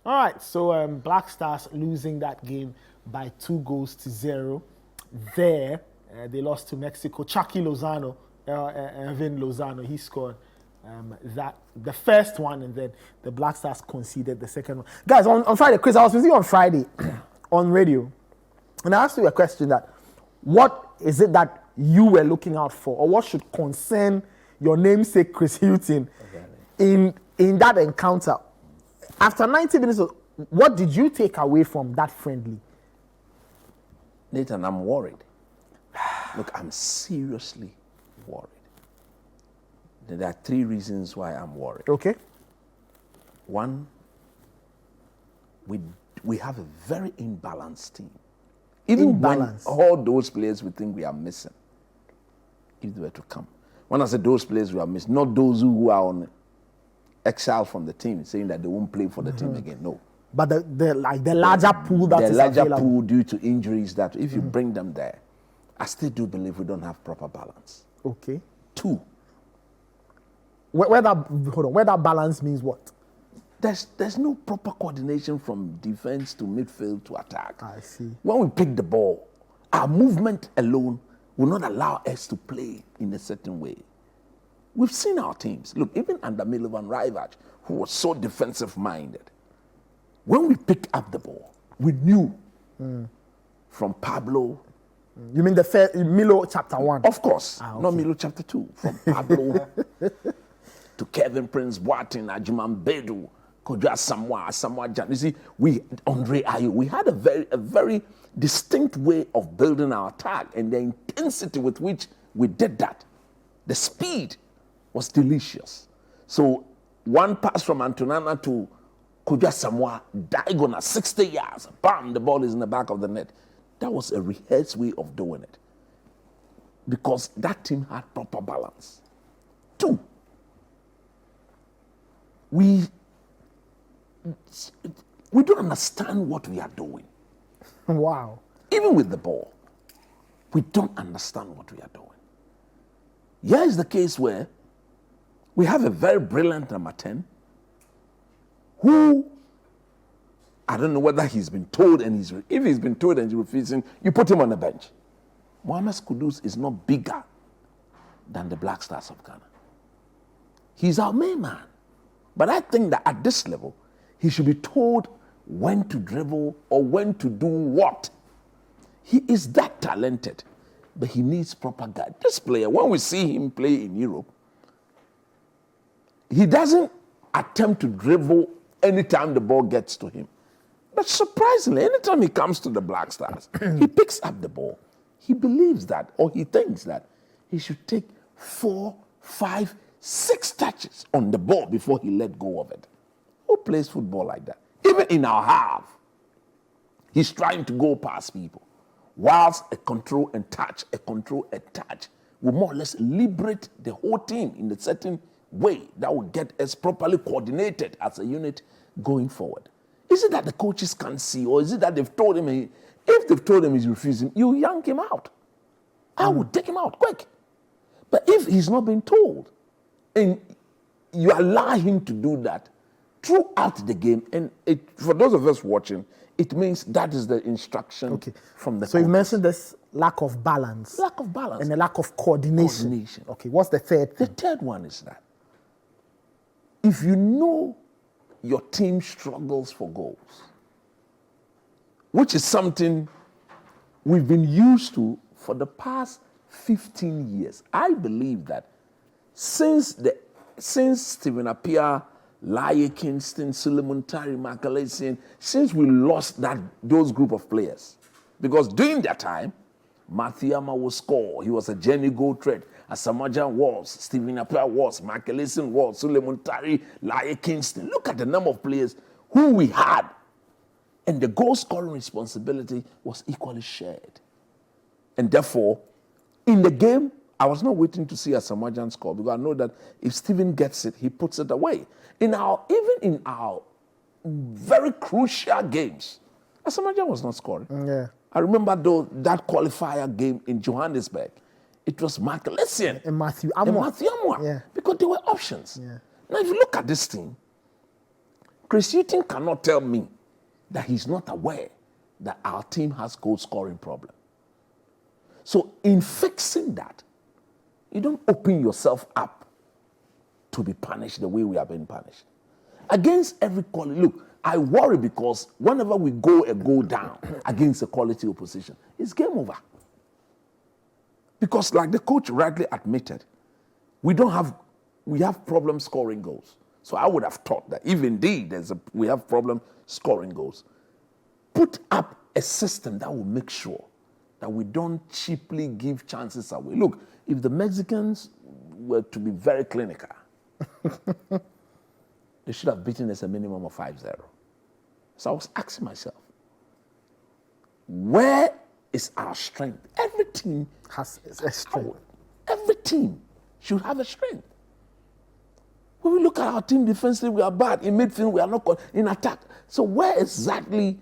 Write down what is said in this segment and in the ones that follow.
All right, so Black Stars losing that game by 2-0. There, they lost to Mexico. Chucky Lozano, Ervin Lozano, he scored that the first one, and then the Black Stars conceded the second one. Guys, on Friday, Chris, I was with you on Friday on radio, and I asked you a question that, what is it that you were looking out for, or what should concern your namesake Chris Hughton in that encounter? After 90 minutes, what did you take away from that friendly? Nathan, I'm worried. Look, I'm seriously worried. There are 3 reasons why I'm worried. Okay. One, we have a very imbalanced team. Even when all those players we think we are missing, if they were to come. When I say those players we are missing, not those who are on exile from the team, saying that they won't play for the team again. No. But the larger pool that is available. The larger pool due to injuries that if you bring them there, I still do believe we don't have proper balance. Okay. 2. Where that balance means what? There's no proper coordination from defense to midfield to attack. I see. When we pick the ball, our movement alone will not allow us to play in a certain way. We've seen our teams. Look, even under Milovan Rajvac, who was so defensive-minded, when we picked up the ball, we knew from Pablo. You mean the first Milo chapter 1? Of course, not Milo chapter 2. From Pablo to Kevin Prince Boateng, Ajuman Bedu, Kodja Samoa Jan. You see, Andre Ayew, we had a very distinct way of building our attack, and the intensity with which we did that, the speed was delicious. So one pass from Antonana to Kodja Samoa, diagonal 60 yards, bam, the ball is in the back of the net. That was a rehearsed way of doing it, because that team had proper balance. 2, we don't understand what we are doing. Wow. Even with the ball, we don't understand what we are doing. Here is the case where we have a very brilliant number 10 who, I don't know whether he's been told and if he's been told and he's refusing, you put him on the bench. Mohamed Kudus is not bigger than the Black Stars of Ghana. He's our main man. But I think that at this level, he should be told when to dribble or when to do what. He is that talented, but he needs proper guide. This player, when we see him play in Europe, he doesn't attempt to dribble anytime the ball gets to him. But surprisingly, anytime he comes to the Black Stars, he picks up the ball. He believes that, or he thinks that he should take 4, 5, 6 touches on the ball before he let go of it. Who plays football like that? Even in our half, he's trying to go past people. Whilst a control and touch will more or less liberate the whole team in a certain way that will get us properly coordinated as a unit going forward. Is it that the coaches can't see, or is it that they've told him, if they've told him he's refusing, you yank him out? I would take him out quick. But if he's not been told, and you allow him to do that throughout the game, and for those of us watching, it means that is the instruction from the coach. So you mentioned this lack of balance. Lack of balance. And a lack of coordination. Okay, what's the third thing? The third one is that if you know your team struggles for goals, which is something we've been used to for the past 15 years. I believe that since Stephen Appiah, Laie Kingston, Suleiman Tari, Makalesian, since we lost those group of players, because during that time, Mathiama would score. He was a Jenny goal threat. Asamaja was, Stephen Appiah was, Makalesian was, Suleiman Tari, Laie Kingston. Look at the number of players who we had. And the goal scoring responsibility was equally shared. And therefore, in the game, I was not waiting to see Asamajan score, because I know that if Stephen gets it, he puts it away. Even in our very crucial games, Asamajan was not scoring. Yeah. I remember that qualifier game in Johannesburg. It was Makalesian and Matthew Amwa. Yeah. Because there were options. Yeah. Now, if you look at this team, Chris Hughton cannot tell me that he's not aware that our team has goal scoring problem. So in fixing that, you don't open yourself up to be punished the way we are being punished. Against every quality, look, I worry because whenever we go a goal down against a quality opposition, it's game over. Because like the coach rightly admitted, we have problems scoring goals. So I would have thought that if indeed we have problem scoring goals, put up a system that will make sure that we don't cheaply give chances away. Look, if the Mexicans were to be very clinical, they should have beaten us a minimum of 5-0. So I was asking myself, where is our strength? Every team has a strength. Every team should have a strength. When we look at our team defensively, we are bad. In midfield, we are not in attack. So where exactly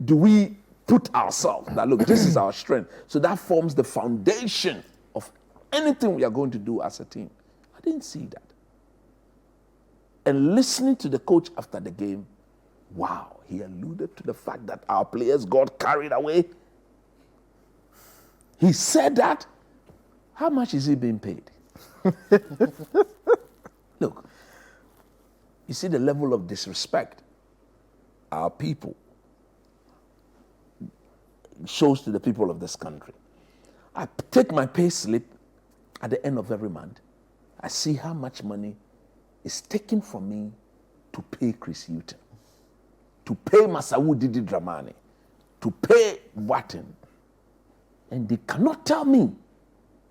do we put ourselves that, look, this is our strength? So that forms the foundation of anything we are going to do as a team. I didn't see that. And listening to the coach after the game, wow, he alluded to the fact that our players got carried away. He said that. How much is he being paid? Look, you see the level of disrespect our people shows to the people of this country. I take my pay slip at the end of every month. I see how much money is taken from me to pay Chris Hughton, to pay Masawu Didi Dramani, to pay Watton. And they cannot tell me,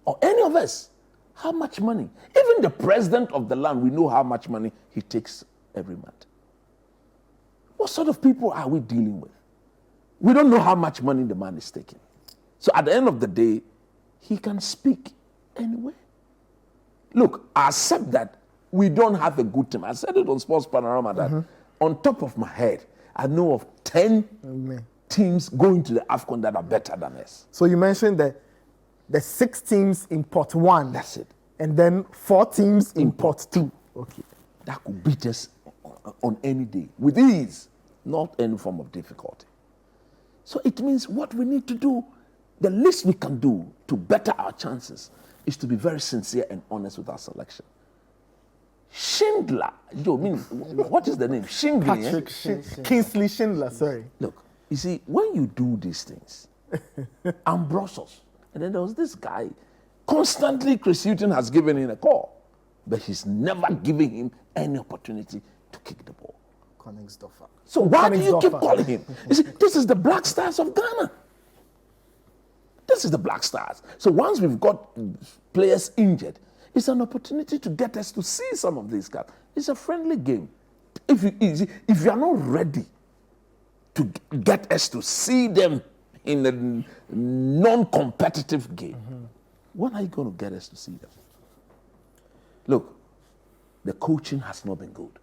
or any of us, how much money. Even the president of the land, we know how much money he takes every month. What sort of people are we dealing with? We don't know how much money the man is taking. So at the end of the day, he can speak anyway. Look, I accept that we don't have a good team. I said it on Sports Panorama that on top of my head, I know of 10 teams going to the AFCON that are better than us. So you mentioned that the 6 teams in pot 1. That's it. And then 4 teams in pot 2. Okay. That could beat us on any day with ease, not any form of difficulty. So it means what we need to do, the least we can do to better our chances is to be very sincere and honest with our selection. Schindler, what is the name? Kingsley Schindler, sorry. Look, you see, when you do these things, Ambrosius, and then there was this guy, constantly Chris Hughton has given him a call, but he's never giving him any opportunity to kick the ball. So why do you keep calling him? You see, this is the Black Stars of Ghana. This is the Black Stars. So once we've got players injured, it's an opportunity to get us to see some of these guys. It's a friendly game. If you are not ready to get us to see them in a non-competitive game, when are you going to get us to see them? Look, the coaching has not been good.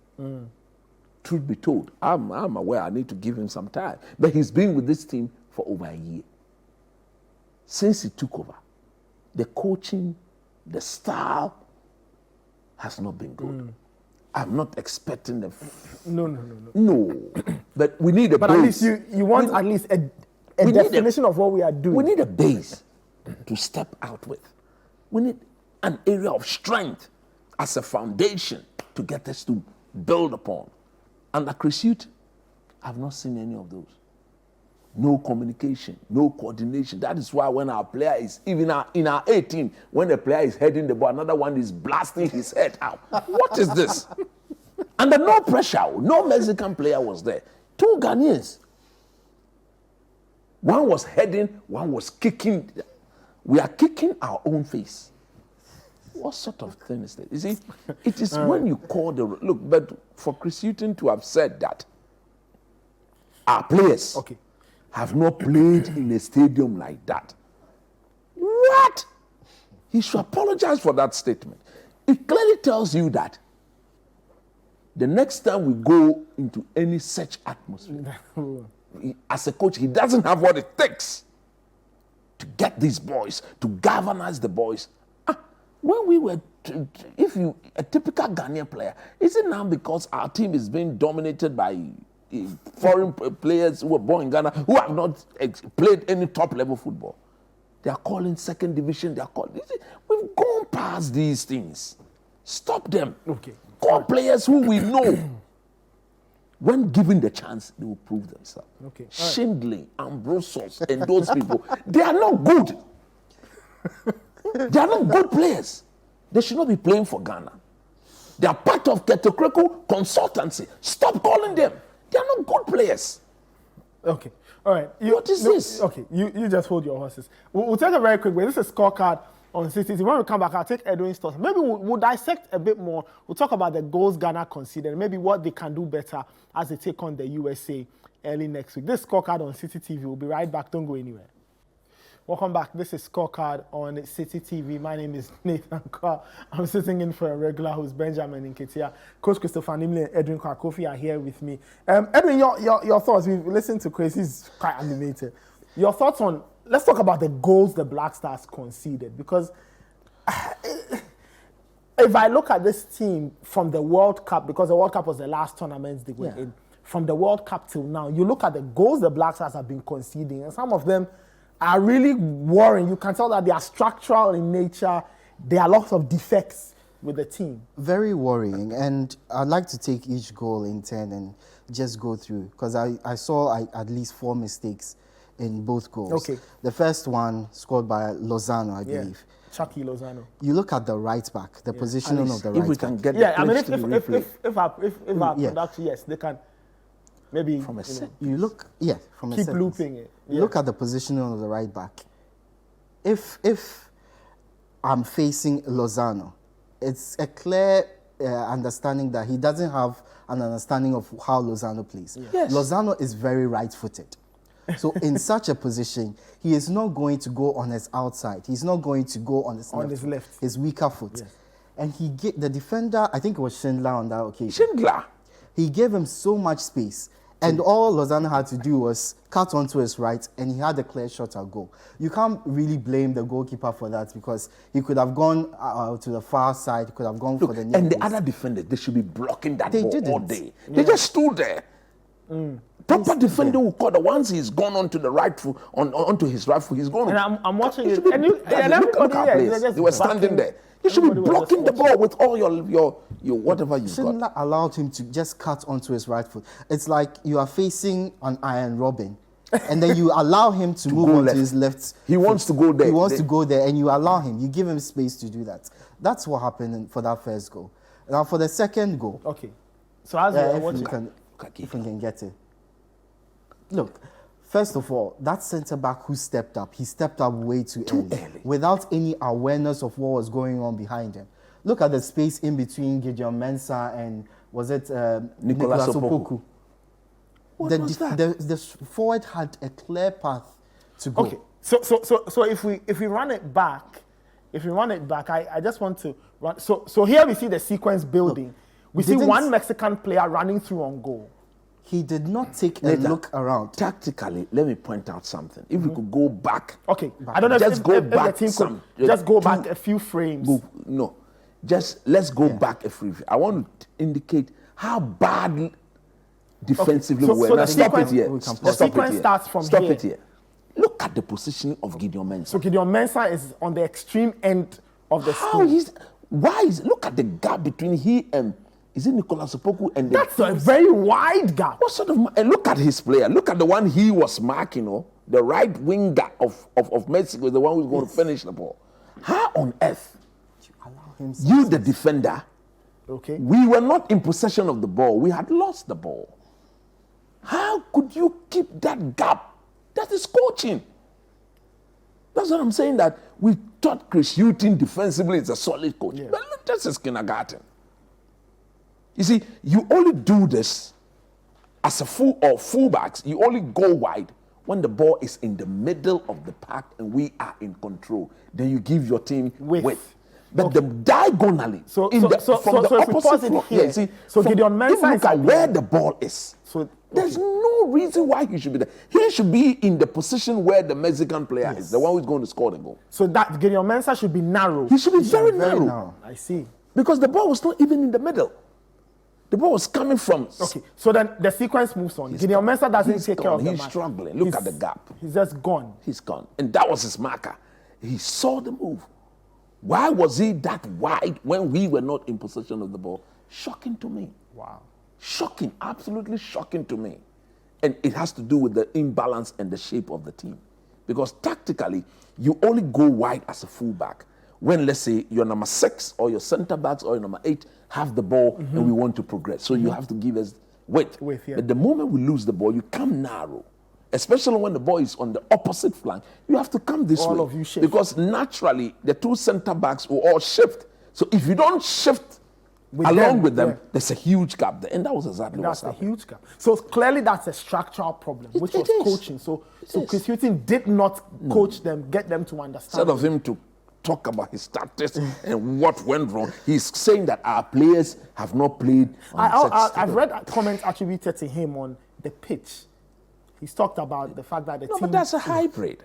Truth be told, I'm aware I need to give him some time. But he's been with this team for over a year. Since he took over, the coaching, the style has not been good. I'm not expecting them. No. But we need a base. But at least you want at least a definition of what we are doing. We need a base to step out with. We need an area of strength as a foundation to get us to build upon. Under Chris Hughton, I've not seen any of those. No communication, no coordination. That is why when our player is, even in our A team, when the player is heading the ball, another one is blasting his head out. What is this? Under no pressure, no Mexican player was there. 2 Ghanaians. One was heading, one was kicking. We are kicking our own face. What sort of thing is that? You see, it is when you call the... Look, but for Chris Hughton to have said that our players have not played in a stadium like that. What? He should apologize for that statement. It clearly tells you that the next time we go into any such atmosphere, as a coach, he doesn't have what it takes to get these boys, to galvanize the boys. when we were, if you, a typical Ghanaian player, is it now because our team is being dominated by foreign players who were born in Ghana, who have not played any top-level football? They are calling second division, they are calling, we've gone past these things. Stop them. Okay. Call players who we know. When given the chance, they will prove themselves. Okay. Shindley, Ambrosius, and those people, they are not good. They are not good players. They should not be playing for Ghana. They are part of Ketekreku consultancy. Stop calling them. They are not good players. Okay. All right. What is this? Okay. You just hold your horses. We'll take a very quick break. This is a scorecard on Citi. When we come back, I'll take Edwin's thoughts. Maybe we'll dissect a bit more. We'll talk about the goals Ghana conceded, maybe what they can do better as they take on the USA early next week. This scorecard on Citi TV. We'll be right back. Don't go anywhere. Welcome back. This is Scorecard on Citi TV. My name is Nathan Carr. I'm sitting in for a regular host, Benjamin Nketia. Coach Christopher Nimley and Edwin Kwakofi are here with me. Edwin, your thoughts. We've listened to Chris. He's quite animated. Your thoughts on, let's talk about the goals the Black Stars conceded. Because if I look at this team from the World Cup, because the World Cup was the last tournament they were in, from the World Cup till now, you look at the goals the Black Stars have been conceding, and some of them are really worrying. You can tell that they are structural in nature. There are lots of defects with the team. Very worrying. And I'd like to take each goal in turn and just go through, because I saw at least 4 mistakes in both goals. Okay. The first one scored by Lozano, I believe. Chucky Lozano. You look at the right back, the positioning of the right If we back. can get Yeah, the I mean, clips to be replayed. if our production, yes, they can maybe From a set. You look, from a keep set looping it. You look at the positioning of the right back. If I'm facing Lozano, it's a clear understanding that he doesn't have an understanding of how Lozano plays. Yes. Lozano is very right-footed. So in such a position, he is not going to go on his outside. He's not going to go on his left. His weaker foot. Yes. And the defender, I think it was Schindler on that occasion. Schindler. He gave him so much space. And all Lozano had to do was cut onto his right, and he had a clear shot at goal. You can't really blame the goalkeeper for that, because he could have gone to the far side, he could have gone for the near And the post. other defenders, they should be blocking that They ball all didn't. day. They just stood there. Proper defender will call the once he's gone onto the right foot, onto his right foot, he's gone. And I'm watching it. Should be- And look at players. They were standing there. You should be blocking the ball with all your whatever you've got. Schindler allowed him to just cut onto his right foot. It's like you are facing an Iron Robin, and then you allow him to move go onto left. his left. He wants to go there. He wants to go there, and you allow him. You give him space to do that. That's what happened for that first goal. Now for the second goal, Okay. So as if we're you watching, can get it. Look, first of all, that centre-back who stepped up, he stepped up way too early, without any awareness of what was going on behind him. Look at the space in between Gideon Mensah and, was it Nicolas Opoku? What was that? the forward had a clear path to go. Okay. So if we run it back, I just want to run. So here we see the sequence building. We see one Mexican player running through on goal. He did not take a Nathan, look around. Tactically, let me point out something. If we could go back. Okay. I don't know Just if, go if the back team some- could just go back two- a few frames. No, just let's go back a few. I want to indicate how bad defensively Okay, we so were. the Now stop it sequence- here. the Stop it sequence here. starts from Stop here. it here. Look at the positioning of Gideon Mensah. So Gideon Mensah is on the extreme end of the How screen. look at the gap between he and, is it Nicolas Opoku and the, That's a very wide gap. what sort of, and look at his player. Look at the one he was marking, the right winger of Mexico, the one who's going to finish the ball. How on earth, Allow him you the defender, Okay. we were not in possession of the ball. We had lost the ball. How could you keep that gap? That is coaching. That's what I'm saying, that we taught Chris Hughton defensively is a solid coach. But look, this is kindergarten. You see, you only do this as a fullbacks. You only go wide when the ball is in the middle of the park and we are in control. Then you give your team width. But the diagonally, from the if we opposite pause it floor, here, see, so from, Gideon if you Mensah look is at at where the- the ball is. So There's no reason why he should be there. He should be in the position where the Mexican player is, the one who's going to score the goal. So that Gideon Mensah should be narrow. He should be very narrow. I see. Because the ball was not even in the middle. The ball was coming from... Okay, so then the sequence moves on. Gideon Mensah doesn't take care of the He's match. struggling. Look at the gap. He's just gone. He's gone. And that was his marker. He saw the move. Why was he that wide when we were not in possession of the ball? Shocking to me. Wow. Shocking, absolutely shocking to me. And it has to do with the imbalance and the shape of the team. Because tactically, you only go wide as a fullback when, let's say, your number 6 or your centre backs or your number 8 have the ball and we want to progress. So you have to give us width. Yeah. But the moment we lose the ball, you come narrow. Especially when the ball is on the opposite flank, you have to come this way. All of you shift. Because naturally, the 2 centre backs will all shift. So if you don't shift along with them, there's a huge gap there. And that was exactly what's happening. That's a huge gap. So clearly that's a structural problem, which was coaching. So Chris Hughton did not coach them, get them to understand. Instead of him to talk about his tactics and what went wrong, he's saying that our players have not played on I've read comments attributed to him on the pitch. He's talked about the fact that the team... but that's a hybrid.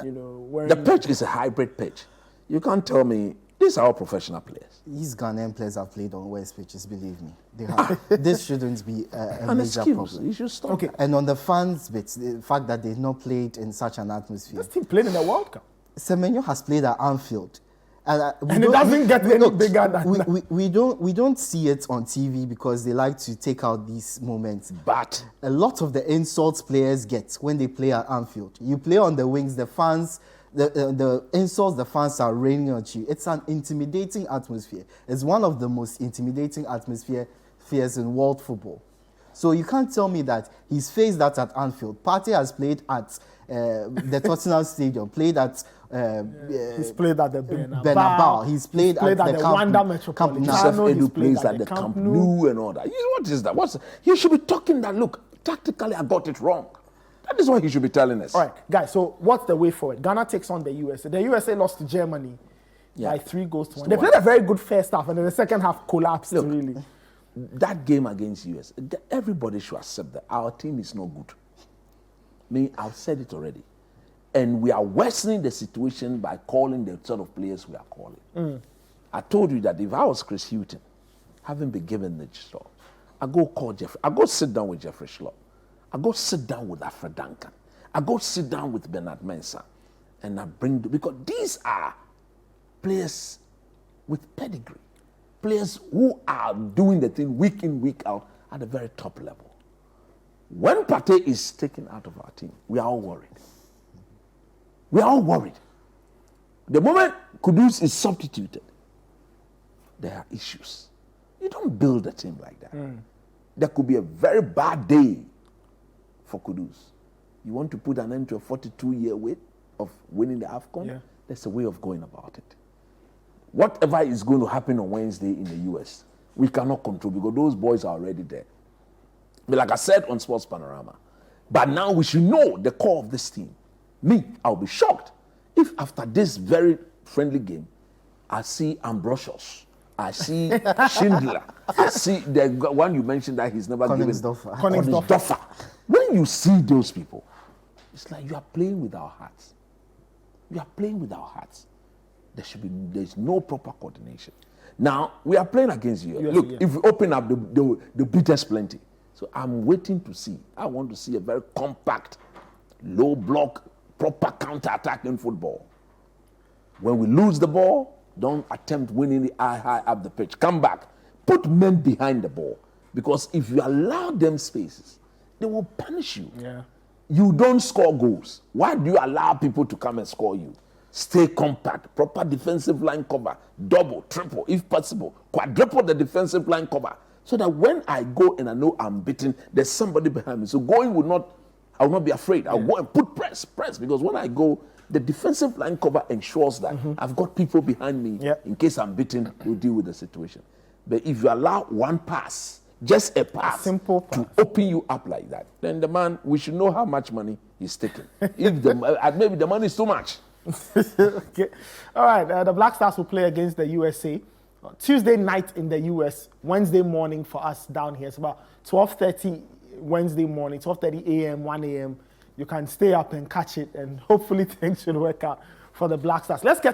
You know, the pitch is a hybrid pitch. You can't tell me these are all professional players. These Ghanaian players have played on West pitches, believe me. They have. This shouldn't be a major problem. You should stop. Okay. And on the fans' bits, the fact that they've not played in such an atmosphere. This team played in the World Cup. Semenyo has played at Anfield. And it doesn't get any bigger than that. We don't see it on TV because they like to take out these moments. But a lot of the insults players get when they play at Anfield. You play on the wings, the fans, the insults the fans are raining on you. It's an intimidating atmosphere. It's one of the most intimidating atmospheres in world football. So you can't tell me that he's faced that at Anfield. Partey has played at the Tottenham Stadium, played at... he's played at the Bernabeu. He's played at the Wanda Metropolitano. Joseph Edu plays at at the Camp Nou and all that. What is that? You should be talking that, look, tactically I got it wrong. That is what he should be telling us. All right, guys, so what's the way forward? Ghana takes on the USA. The USA lost to Germany by 3-1. They played a very good first half, and then the second half collapsed, really. That game against US, everybody should accept that our team is no good. I've said it already. And we are worsening the situation by calling the sort of players we are calling. I told you that if I was Chris Hughton, having been given the job, I go call Jeffrey. I go sit down with Jeffrey Schlupp. I go sit down with Alfred Duncan. I go sit down with Bernard Mensah. And I because these are players with pedigree. Players who are doing the thing week in, week out at the very top level. When Partey is taken out of our team, we are all worried. We are all worried. The moment Kudus is substituted, there are issues. You don't build a team like that. There could be a very bad day for Kudus. You want to put an end to a 42-year wait of winning the AFCON? Yeah. There's a way of going about it. Whatever is going to happen on Wednesday in the US, we cannot control because those boys are already there. But like I said on Sports Panorama, but now we should know the core of this team. I'll be shocked if after this very friendly game, I see Ambrosius, I see Schindler, I see the one you mentioned that he's never given. Koningsdorfer. When you see those people, it's like you are playing with our hearts. You are playing with our hearts. There's no proper coordination. Now, we are playing against you. Look, if we open up, the beat us plenty. So I'm waiting to see. I want to see a very compact, low block, proper counter-attacking football. When we lose the ball, don't attempt winning the high up the pitch. Come back. Put men behind the ball. Because if you allow them spaces, they will punish you. Yeah. You don't score goals. Why do you allow people to come and score you? Stay compact, proper defensive line cover, double, triple, if possible, quadruple the defensive line cover, so that when I go and I know I'm beaten, there's somebody behind me. So I will not be afraid. I'll go and put press, because when I go, the defensive line cover ensures that I've got people behind me. In case I'm beaten, we'll deal with the situation. But if you allow one pass, just a pass, simple pass, to open you up like that, then the man, we should know how much money he's taking. If maybe the money is too much. Okay. All right. The Black Stars will play against the USA Tuesday night in the US, Wednesday morning for us down here. It's about 12:30 Wednesday morning, 12:30 a.m., 1 a.m. You can stay up and catch it, and hopefully things should work out for the Black Stars. Let's get